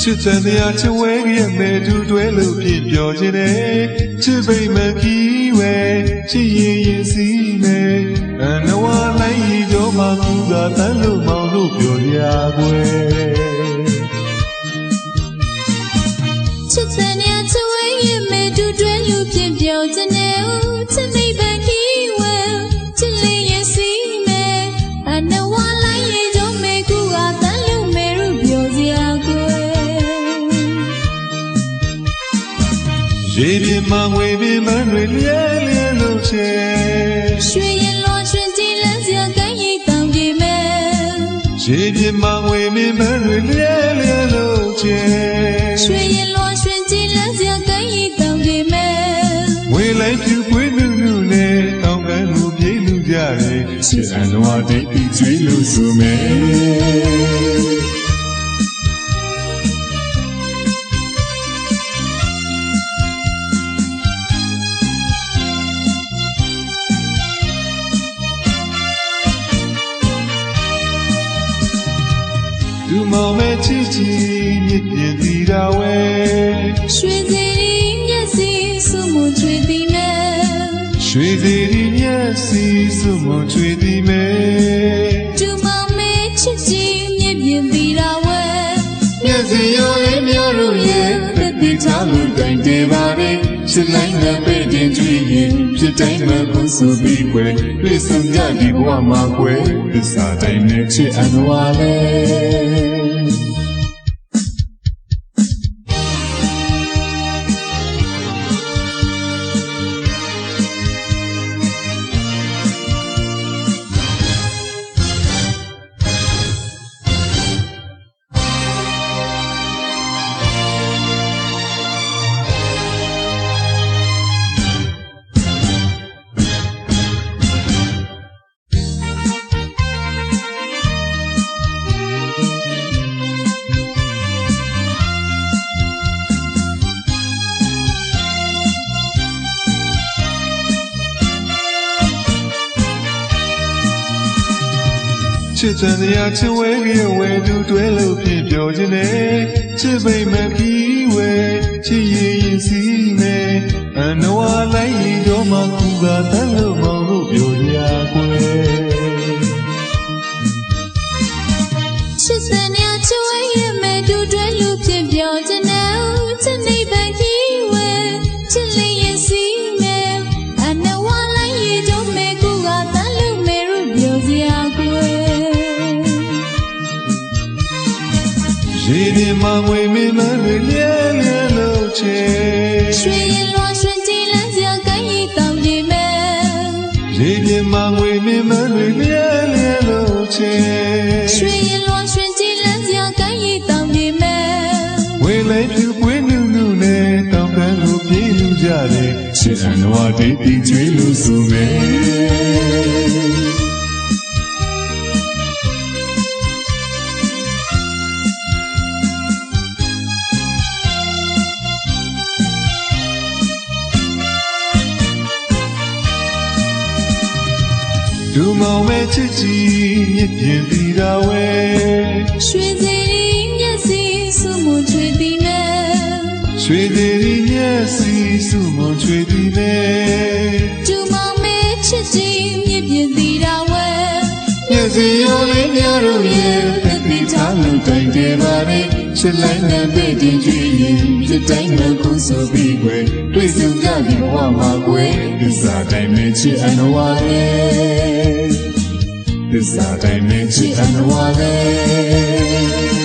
ချစ်တဲ့ရာချစ်ဝဲရဲ့မဲတူတွဲလို့ဖြစ်ပြောခြင်းနဲ့ချစ်ပိတ်မခီးဝဲချစ်ရင်စီးမယ်နဝလိုက်ရီတော့မှကူကတန်းလို့မောင်လို့ပြောရကွယ်ချစ်တဲ့ရာချစ်ဝဲရဲ့မဲတူတွဲလို့ဖြစ်ပြောခြင်းနဲ့ချစ်ပိတ်မခီးဝဲချစ်ရင်စီးမယ်နဝလိုက်ရီတော့မဲကူကတန်းလို့မဲလို့ပြောရကွယ်ရေပြင်းမငွေပြင်းမတွေလျဲလျဲလို့ချေရွှေရင်လွန်ရွှင်ကြည်လန်းစရာကမ်းရည်တောင်ပြေမယ်ရေပြင်းမငွေပြင်းမတွေလျဲလျဲလို့ချေရွှေရင်လွန်ရွှင်ကြည်လန်းစရာကမ်းရည်တောင်ပြေမယ်ဝေလိုက်ပြူပွေးနုနုနဲ့တောင်ကန်းကိုပြေးလူကြတယ်ချစ်အန်တော်တိတ်ပြီးကျွေးလို့ဆိုမယ်သူမောင်မဲ့ချစ်ချီမြစ်ပြင်းသီတာဝဲရွှေစီရီမျက်စိစုမှုချွေသည်မဲ့ရွှေစီရီမျက်စိစုမှုချွေသည်မဲ့သူမောင်မဲ့ချစ်ချီမြစ်ပြင်းသီတာဝဲမျက်စိရောလေးမျိုးတို့ရဲ့တစ်တိချလို့တိုင်တယ်ပါလေချစ်လိုက်တဲ့ပဲ့တင်ကြည့်ရင်ဖြစ်တိုင်းမှာကိုဆိုပြီးွယ်တွေ့ဆုံကြဒီဘဝမှာွယ်သစ္စာတိုင်းနဲ့ချစ်အန်ဝါလေချစ်တဲ့ရာချစ်ဝဲရဲ့ဝဲတူတွဲလို့ဖြစ်ပြောခြင်းနဲ့ချစ်ပိတ်မခီးဝဲချစ်ရင်စီးမယ်နဝလိုက်ရီတော့မှကူကတန်းလို့မောင်လို့ပြောရကွယ်ချစ်တဲ့ရာချစ်ဝဲရဲ့မဲတူတွဲလို့ဖြစ်ပြောခြင်းနဲ့ချစ်နေပန်ခီးဝဲချစ်ရင်စီးမယ်နဝလိုက်ရီတော့မဲကူကတန်းလို့မဲလို့ပြောရကွယ်ရေပြင်းမငွေမင်းမတွေလျဲလျဲလို့ချေရွှေရင်လွန်ရွှင်ကြည်လန်းစရာကမ်းရည်တောင်ပြေမယ်ရေပြင်းမငွေမင်းမတွေလျဲလျဲလို့ချေရွှေရင်လွန်ရွှင်ကြည်လန်းစရာကမ်းရည်တောင်ပြေမယ်ဝေလိုက်ပြူပွေးနုနုနဲ့တောင်ကန်းကိုပြေးလူကြတယ်ချစ်အန်တော်တိတ်ပြီးကျွေးလို့ဆိုမယ်သူမောင်မဲ့ချစ်ချီမြစ်ပြင်းသီတာဝဲရွှေစီရီမျက်စိစုမှုချွေသည်မဲ့ရွှေစီရီမျက်စိစုမှုချွေသည်မဲ့သူမောင်မဲ့ချစ်ချီမြစ်ပြင်းသီတာဝဲမျက်စိရောလေးများတို့ရဲ့တစ်တိချလို့တိုင်တယ်ပါလေချစ်လိုက်တဲ့ပဲ့တင်ကြည့်ရင်ဖြစ်တိုင်းမှာကိုဆိုပြီးွယ်တွေ့ဆုံကြဒီဘဝမှာွယ်သစ္စာတိုင်းနဲ့ချစ်အန်ဝါလေသစ္စာတိုင်းနဲ့ချစ်အန်ဝါလေ